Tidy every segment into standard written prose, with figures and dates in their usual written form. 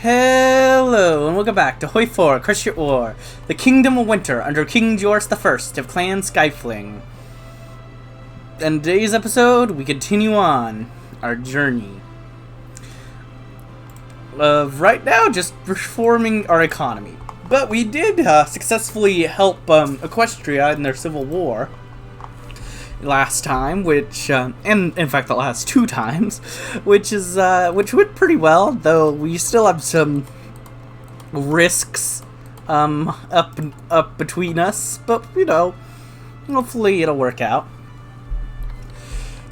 Hello, and welcome back to Hoi 4, Equestria War, the Kingdom of Winter, under King George the First of Clan Skyfling. In today's episode, we continue on our journey of, right now, just reforming our economy. But we did successfully help Equestria in their civil war last time, which and in fact the last two times, which went pretty well, though we still have some risks up between us, but you know, hopefully it'll work out.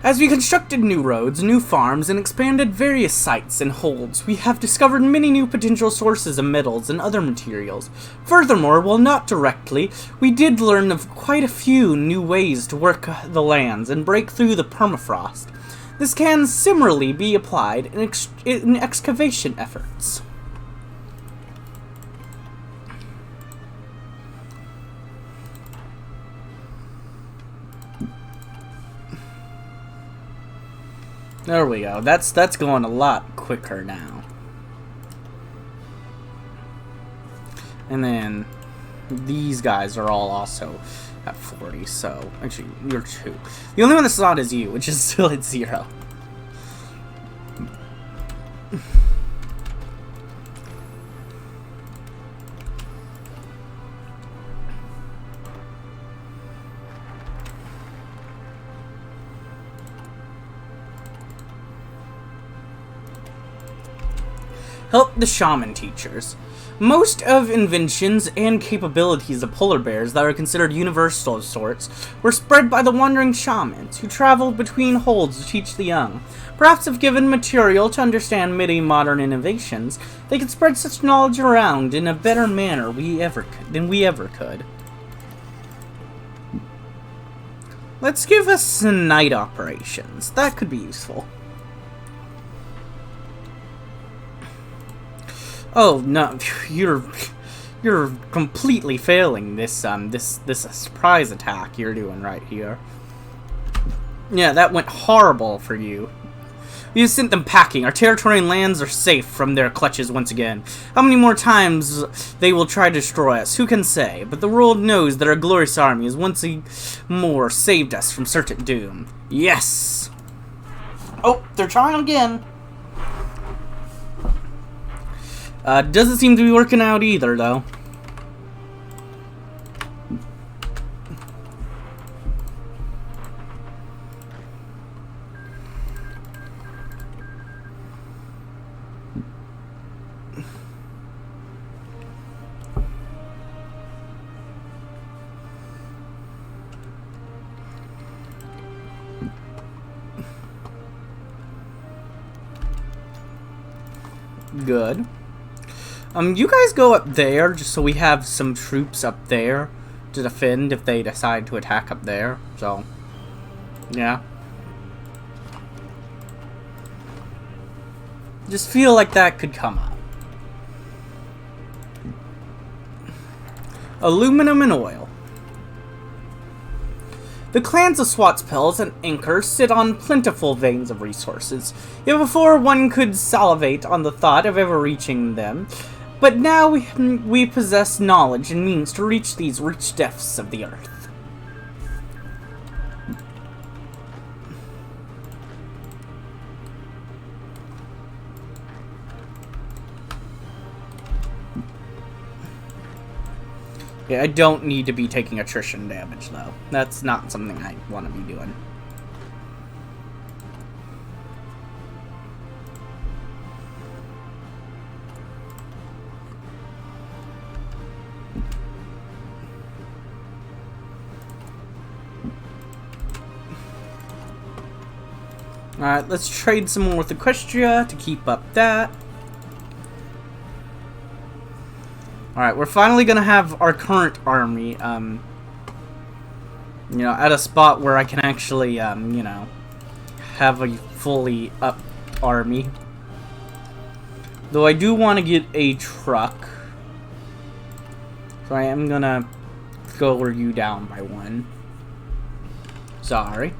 As we constructed new roads, new farms, and expanded various sites and holds, we have discovered many new potential sources of metals and other materials. Furthermore, while not directly, we did learn of quite a few new ways to work the lands and break through the permafrost. This can similarly be applied in excavation efforts. There we go. That's going a lot quicker now. And then these guys are all also at 40, so actually you're 2. The only one that's not is you, which is still at 0. Help the shaman teachers. Most of inventions and capabilities of polar bears that are considered universal of sorts were spread by the wandering shamans who traveled between holds to teach the young. Perhaps if given material to understand many modern innovations, they could spread such knowledge around in a better manner than we ever could. Let's give us some night operations. That could be useful. Oh no, you're completely failing this surprise attack you're doing right here. Yeah, that went horrible for you. You sent them packing. Our territory and lands are safe from their clutches once again. How many more times they will try to destroy us, who can say? But the world knows that our glorious army has once more saved us from certain doom. Yes! Oh, they're trying again. Doesn't seem to be working out either, though. Good. You guys go up there, just so we have some troops up there to defend if they decide to attack up there, so, yeah. Just feel like that could come up. Aluminum and oil. The clans of Swatspels and Anchor sit on plentiful veins of resources, yet before one could salivate on the thought of ever reaching them. But now we possess knowledge and means to reach these rich depths of the earth. Yeah, I don't need to be taking attrition damage, though. That's not something I want to be doing. Alright, let's trade some more with Equestria to keep up that. Alright, we're finally gonna have our current army, you know, at a spot where I can actually, you know, have a fully up army. Though I do want to get a truck. So I am gonna lower you down by 1. Sorry.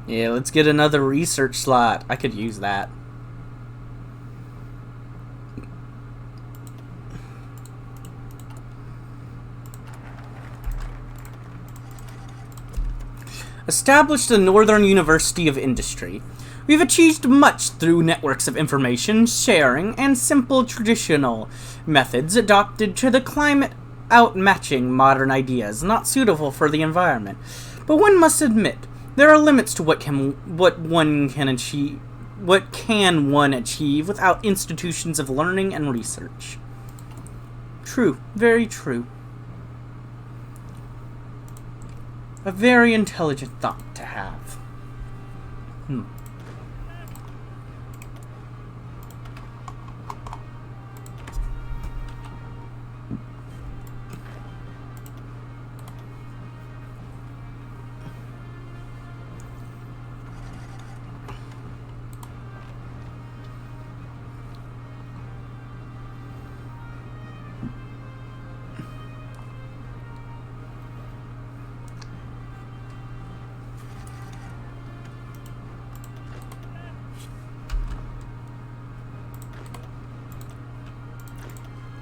Yeah, let's get another research slot. I could use that. Established the Northern University of Industry. We've achieved much through networks of information sharing and simple traditional methods adopted to the climate outmatching modern ideas not suitable for the environment. But one must admit, there are limits to what one can achieve without institutions of learning and research. True, very true. A very intelligent thought to have.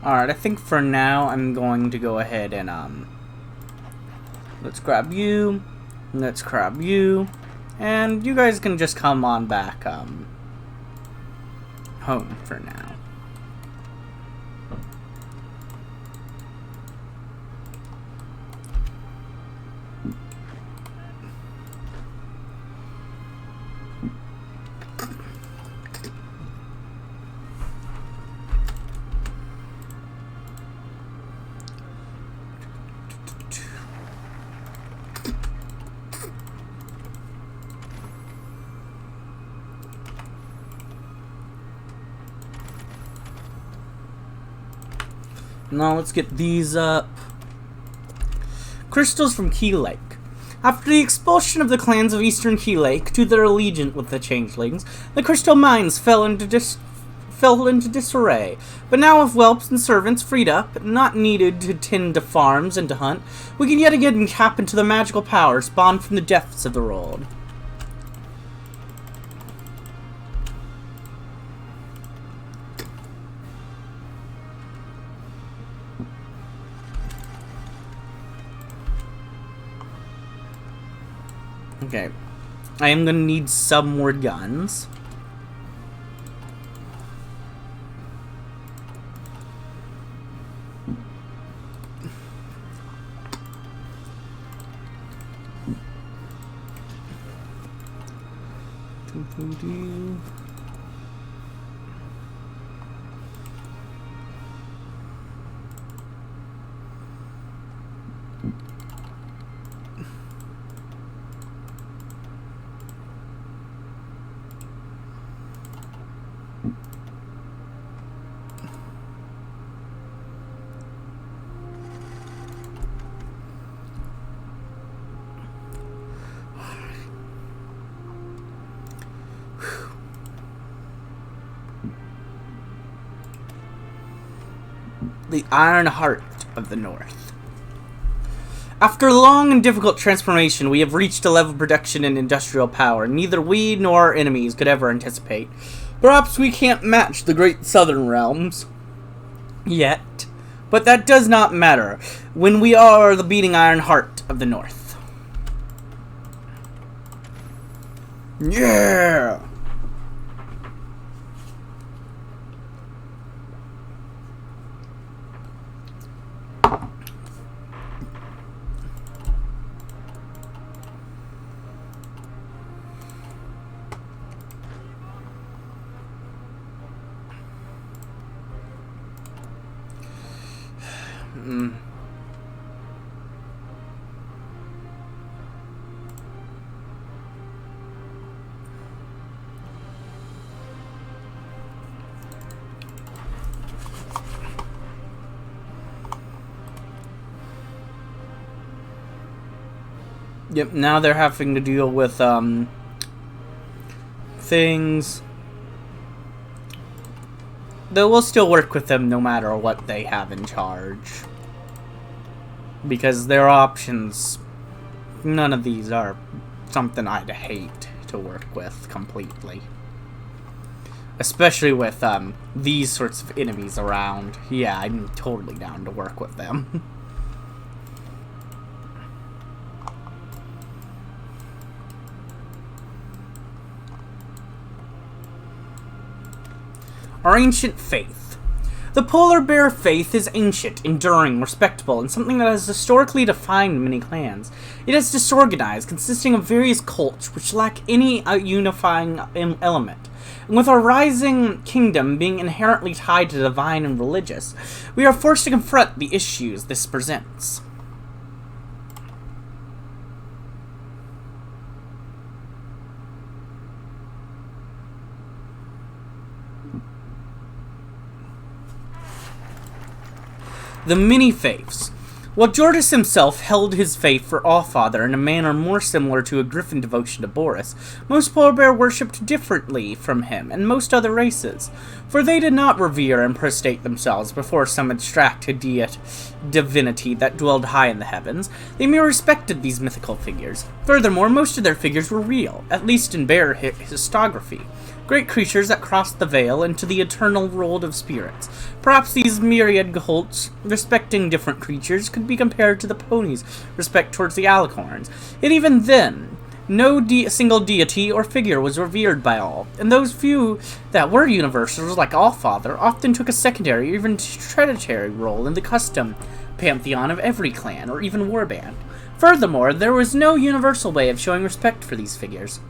Alright, I think for now I'm going to go ahead and, let's grab you, let's grab you, and you guys can just come on back, home for now. Now let's get these up. Crystals from Key Lake. After the expulsion of the clans of Eastern Key Lake to their allegiance with the Changelings, the crystal mines fell into disarray. But now with whelps and servants freed up, not needed to tend to farms and to hunt, we can yet again tap into the magical power spawned from the depths of the world. Okay, I am gonna need some more guns. The Iron Heart of the North. After long and difficult transformation, we have reached a level of production and industrial power neither we nor our enemies could ever anticipate. Perhaps we can't match the great southern realms yet, but that does not matter when we are the beating Iron Heart of the North. Yeah! Yep, now they're having to deal with, things. Though we'll still work with them no matter what they have in charge. Because their options, none of these are something I'd hate. to work with completely. Especially with these sorts of enemies around. Yeah, I'm totally down to work with them. Our ancient faith. The polar bear faith is ancient, enduring, respectable, and something that has historically defined many clans. It is disorganized, consisting of various cults which lack any unifying element. And with our rising kingdom being inherently tied to divine and religious, we are forced to confront the issues this presents. The many faiths. While Jordas himself held his faith for Allfather in a manner more similar to a griffin devotion to Boris, most polar bear worshipped differently from him and most other races, for they did not revere and prostrate themselves before some abstract divinity that dwelled high in the heavens. They merely respected these mythical figures. Furthermore, most of their figures were real, at least in bear historiography. Great creatures that crossed the veil into the eternal world of spirits. Perhaps these myriad cults, respecting different creatures, could be compared to the ponies' respect towards the alicorns. Yet even then, no single deity or figure was revered by all, and those few that were universals, like Allfather, often took a secondary or even tertiary role in the custom pantheon of every clan or even warband. Furthermore, there was no universal way of showing respect for these figures.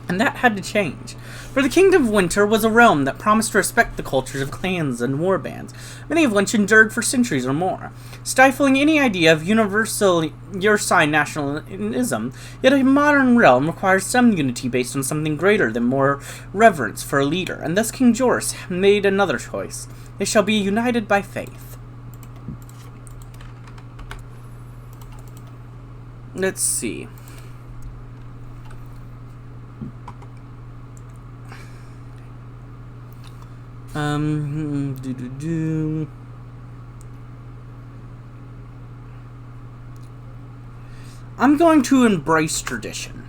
And that had to change. For the Kingdom of Winter was a realm that promised to respect the cultures of clans and warbands, many of which endured for centuries or more, stifling any idea of universal Ursine nationalism. Yet a modern realm requires some unity based on something greater than more reverence for a leader, and thus King Joris made another choice. They shall be united by faith. Let's see. I'm going to embrace tradition.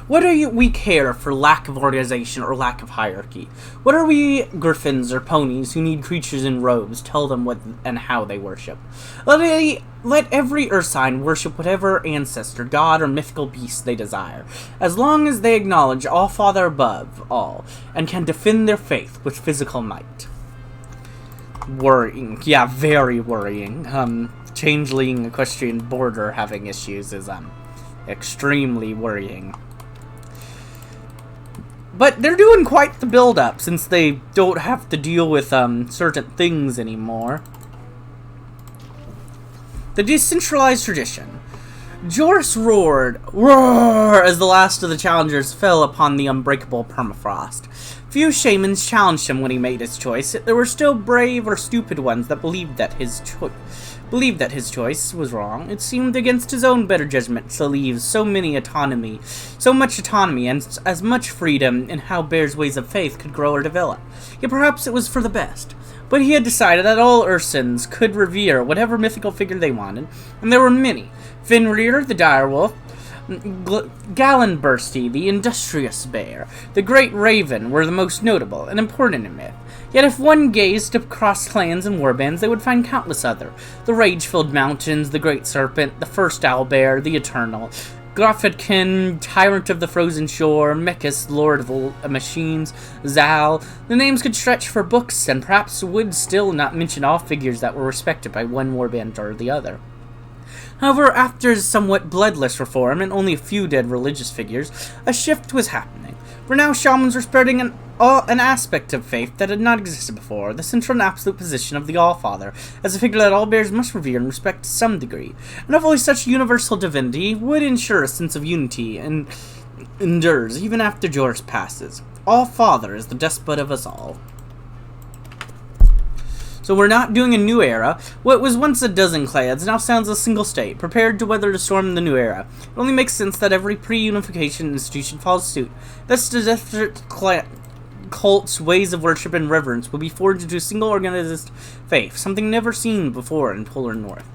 What do we care for lack of organization or lack of hierarchy? What are we griffins or ponies who need creatures in robes tell them what and how they worship? Let every Ursine worship whatever ancestor, god, or mythical beast they desire, as long as they acknowledge Allfather above all, and can defend their faith with physical might. Worrying. Yeah, very worrying. Changeling Equestrian border having issues is, extremely worrying. But they're doing quite the build-up, since they don't have to deal with, certain things anymore. The decentralized tradition. Joris roared, roar, as the last of the challengers fell upon the unbreakable permafrost. Few shamans challenged him when he made his choice, yet there were still brave or stupid ones that believed that his choice was wrong. It seemed against his own better judgment to leave so much autonomy, and as much freedom in how bears' ways of faith could grow or develop. Yet perhaps it was for the best. But he had decided that all Ursins could revere whatever mythical figure they wanted, and there were many. Fenrir, the direwolf, Gallenbursty, the industrious bear, the great raven were the most notable and important in myth. Yet if one gazed across clans and warbands, they would find countless other. The rage-filled mountains, the great serpent, the first owlbear, the eternal, Grafitkin, tyrant of the frozen shore, Mechas, lord of machines, Zal. The names could stretch for books, and perhaps would still not mention all figures that were respected by one warband or the other. However, after somewhat bloodless reform and only a few dead religious figures, a shift was happening. For now, shamans were spreading an aspect of faith that had not existed before, the central and absolute position of the Allfather, as a figure that all bears must revere and respect to some degree. And hopefully such universal divinity would ensure a sense of unity and endures even after Joris passes. Allfather is the despot of us all. So we're not doing a new era. What was once a dozen clans now sounds a single state, prepared to weather the storm in the new era. It only makes sense that every pre-unification institution follows suit. Thus, the different cults, ways of worship, and reverence will be forged into a single organized faith, something never seen before in Polar North.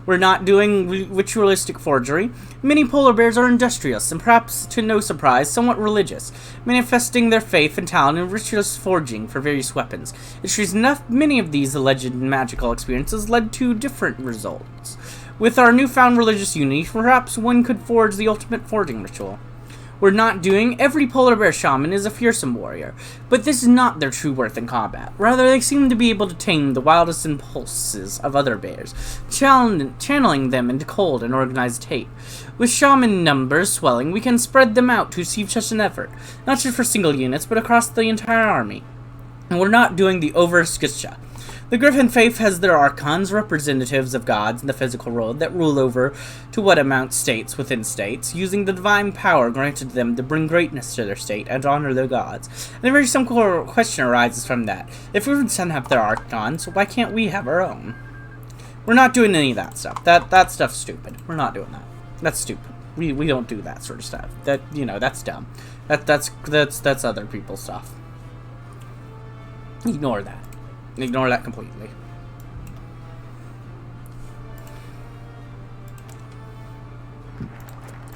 We're not doing ritualistic forgery. Many polar bears are industrious, and perhaps to no surprise, somewhat religious, manifesting their faith and talent in ritualist forging for various weapons. It's reason enough, many of these alleged magical experiences led to different results. With our newfound religious unity, perhaps one could forge the ultimate forging ritual. We're not doing every polar bear shaman is a fearsome warrior, but this is not their true worth in combat. Rather, they seem to be able to tame the wildest impulses of other bears, channeling them into cold and organized hate. With shaman numbers swelling, we can spread them out to achieve such an effort, not just for single units, but across the entire army. And we're not doing the over-skitcha. The Griffin faith has their archons, representatives of gods in the physical world, that rule over to what amount states within states, using the divine power granted to them to bring greatness to their state and honor their gods. And a very simple question arises from that. If Wellington have their archons, why can't we have our own? We're not doing any of that stuff. That stuff's stupid. We're not doing that. That's stupid. We don't do that sort of stuff. That's dumb. That's other people's stuff. Ignore that. Ignore that completely.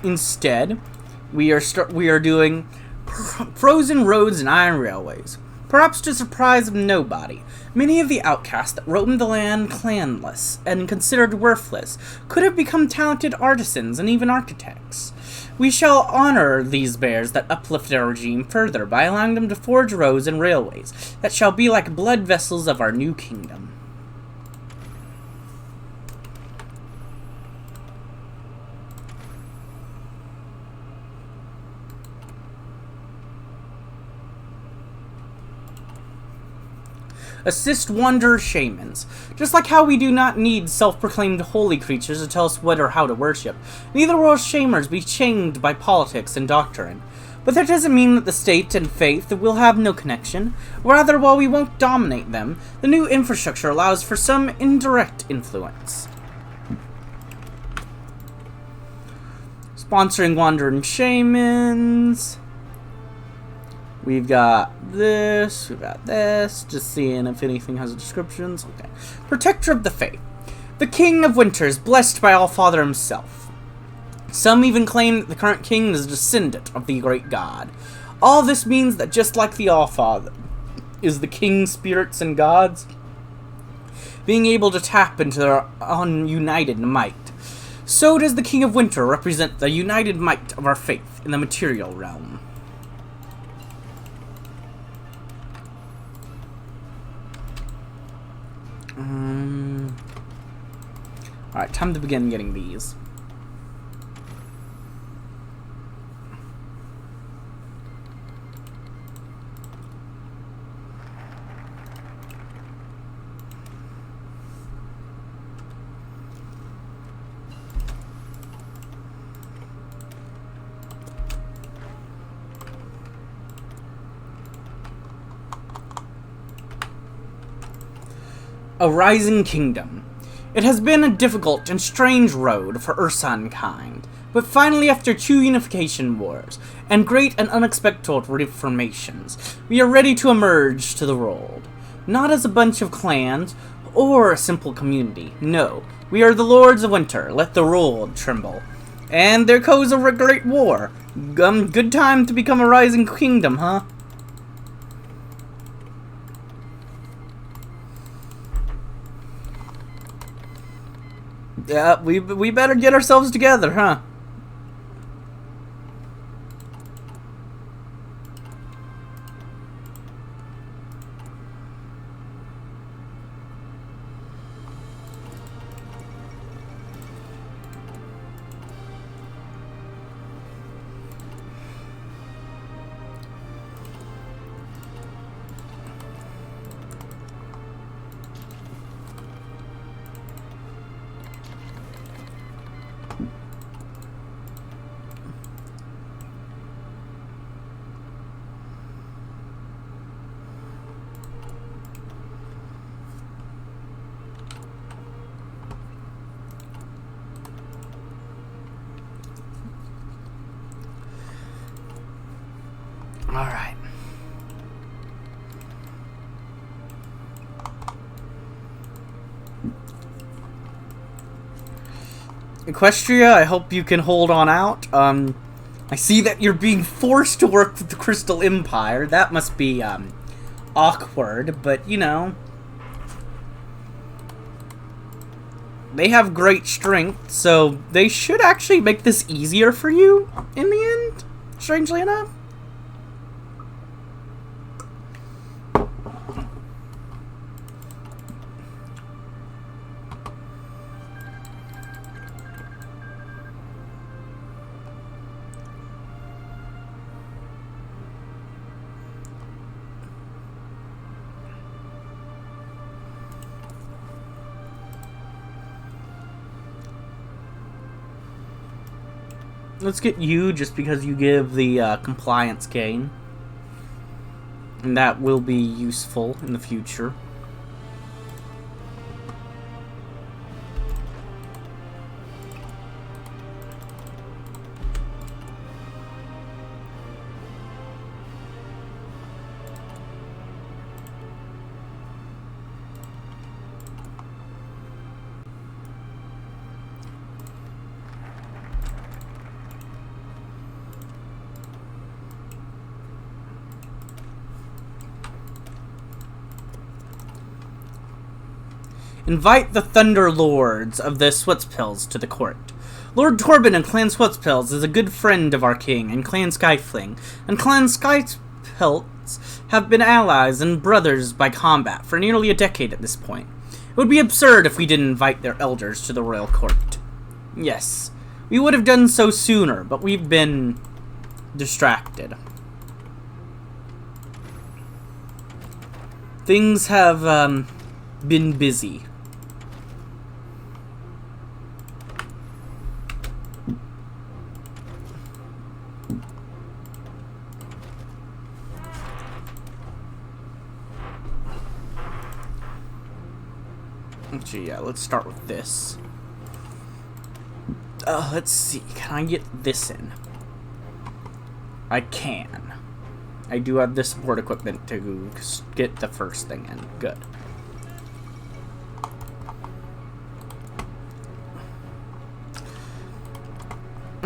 Instead, we are doing frozen roads and iron railways. Perhaps to the surprise of nobody, many of the outcasts that roamed the land clanless and considered worthless could have become talented artisans and even architects. We shall honor these bears that uplift our regime further by allowing them to forge roads and railways that shall be like blood vessels of our new kingdom. Assist wanderer shamans. Just like how we do not need self-proclaimed holy creatures to tell us what or how to worship, neither will shamers be chained by politics and doctrine. But that doesn't mean that the state and faith will have no connection. Rather, while we won't dominate them, the new infrastructure allows for some indirect influence. Sponsoring wandering shamans. We've got this, just seeing if anything has descriptions. Okay. Protector of the Faith. The King of Winters, blessed by Allfather himself. Some even claim that the current king is a descendant of the great god. All this means that just like the Allfather is the king's spirits and gods, being able to tap into their ununited might, so does the King of Winter represent the united might of our faith in the material realm. Alright, time to begin getting these. A rising kingdom. It has been a difficult and strange road for Ursan kind, but finally after 2 unification wars, and great and unexpected reformations, we are ready to emerge to the world. Not as a bunch of clans, or a simple community, no. We are the Lords of Winter, let the world tremble. And there goes a great war. Good time to become a rising kingdom, huh? Yeah, we better get ourselves together, huh? Equestria, I hope you can hold on out. I see that you're being forced to work with the Crystal Empire. That must be, awkward, but, you know. They have great strength, so they should actually make this easier for you in the end, strangely enough. Let's get you just because you give the compliance gain. And that will be useful in the future. Invite the Thunder Lords of the Switspills to the court. Lord Torben and Clan Switspills is a good friend of our king and Clan Skyfling, and Clan Skypilts have been allies and brothers by combat for nearly a decade at this point. It would be absurd if we didn't invite their elders to the royal court. Yes, we would have done so sooner, but we've been distracted. Things have been busy. Actually, yeah, let's start with this. Let's see. Can I get this in? I can. I do have the support equipment to get the first thing in. Good.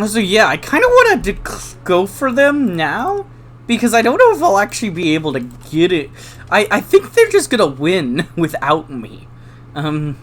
So yeah, I kind of wanted to go for them now, because I don't know if I'll actually be able to get it. I think they're just gonna win without me. And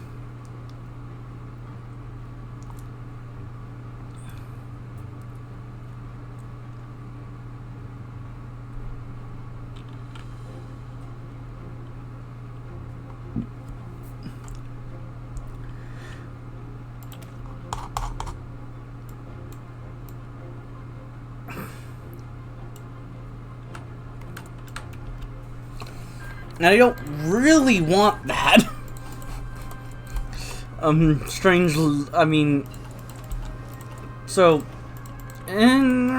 I don't really want that. Strange, I mean, so, and,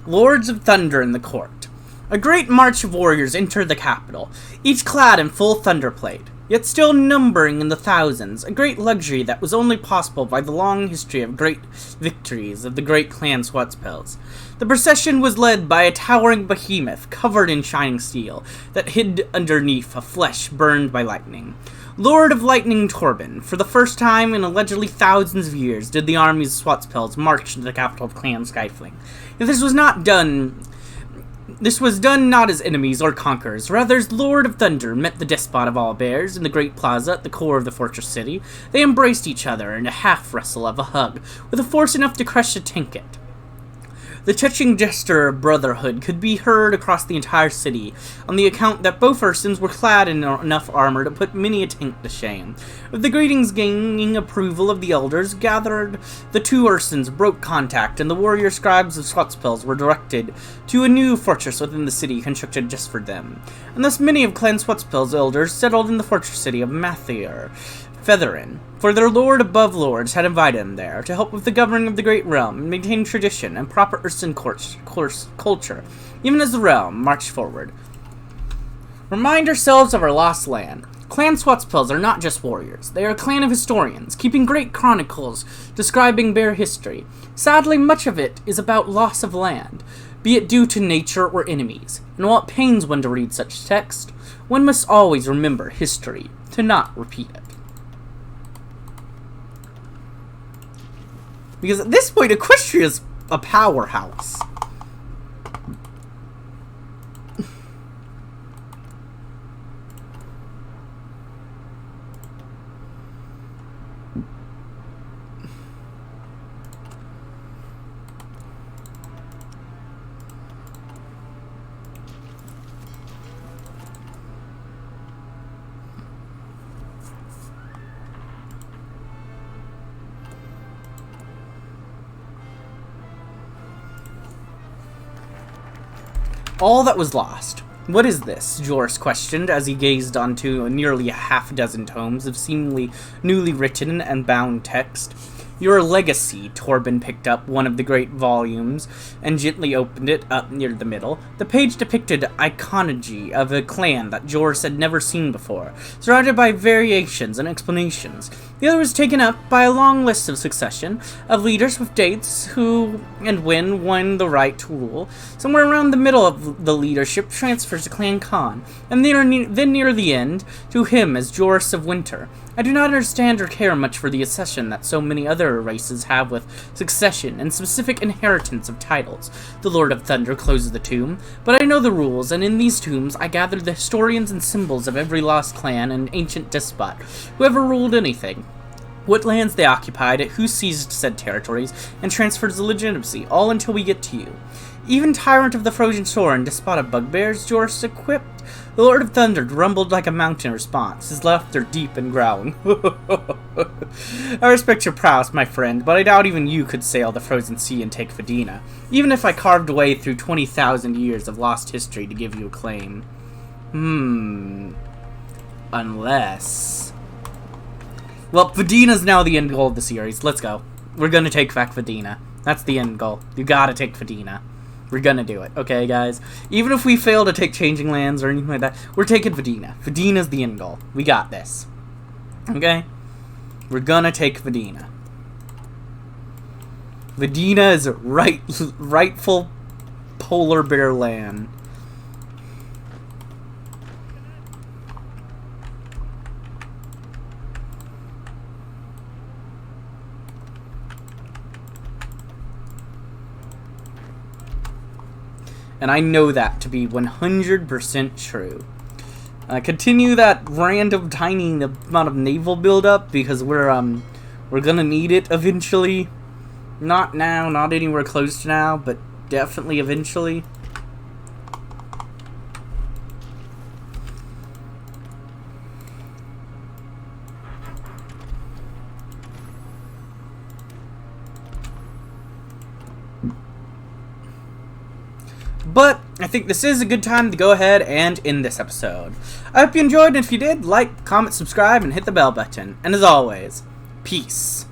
Lords of Thunder in the court. A great march of warriors entered the capital, each clad in full thunderplate, yet still numbering in the thousands, a great luxury that was only possible by the long history of great victories of the great clan Swatspels. The procession was led by a towering behemoth covered in shining steel that hid underneath a flesh burned by lightning. Lord of Lightning Torben, for the first time in allegedly thousands of years did the armies of Swatspels march into the capital of Clan Skyfling. If this was done not as enemies or conquerors, rather as Lord of Thunder met the despot of all bears in the great plaza at the core of the fortress city. They embraced each other in a half-wrestle of a hug, with a force enough to crush a tinket. The touching gesture of brotherhood could be heard across the entire city, on the account that both persons were clad in enough armor to put many a tank to shame. With the greetings gaining approval of the elders gathered, the two Ursins broke contact, and the warrior scribes of Swatspels were directed to a new fortress within the city constructed just for them. And thus many of Clan Swatspels' elders settled in the fortress city of Mathier, Featherin, for their lord above lords had invited them there to help with the governing of the great realm and maintain tradition and proper Ursan culture, even as the realm marched forward. Remind ourselves of our lost land. Clan Swatspels are not just warriors. They are a clan of historians, keeping great chronicles describing their history. Sadly, much of it is about loss of land, be it due to nature or enemies. And while it pains one to read such text, one must always remember history, to not repeat it. Because at this point, Equestria is a powerhouse. All that was lost. What is this? Joris questioned as he gazed onto nearly a half-dozen tomes of seemingly newly written and bound text. Your legacy, Torben picked up one of the great volumes and gently opened it up near the middle. The page depicted iconology of a clan that Joris had never seen before, surrounded by variations and explanations. The other was taken up by a long list of succession of leaders with dates, who and when won the right to rule. Somewhere around the middle of the leadership transfers to Clan Khan, and then near the end, to him as Joris of Winter. I do not understand or care much for the accession that so many other races have with succession and specific inheritance of titles. The Lord of Thunder closes the tomb, but I know the rules, and in these tombs I gather the historians and symbols of every lost clan and ancient despot who ever ruled anything. What lands they occupied, who seized said territories, and transferred the legitimacy, all until we get to you. Even Tyrant of the Frozen Shore and Despot of Bugbears, Joris equipped. The Lord of Thunder grumbled like a mountain in response, his laughter deep and growling. I respect your prowess, my friend, but I doubt even you could sail the frozen sea and take Fedina, even if I carved a way through 20,000 years of lost history to give you a claim. Unless... Well, Fedina's now the end goal of the series. Let's go. We're gonna take back Fedina. That's the end goal. You gotta take Fedina. We're gonna do it, okay, guys? Even if we fail to take Changing Lands or anything like that, we're taking Fedina. Fedina's the end goal. We got this. Okay? We're gonna take Fedina. Fedina is rightful polar bear land. And I know that to be 100% true. Continue that random tiny amount of naval buildup because we're gonna need it eventually. Not now, not anywhere close to now, but definitely eventually. But I think this is a good time to go ahead and end this episode. I hope you enjoyed, and if you did, like, comment, subscribe, and hit the bell button. And as always, peace.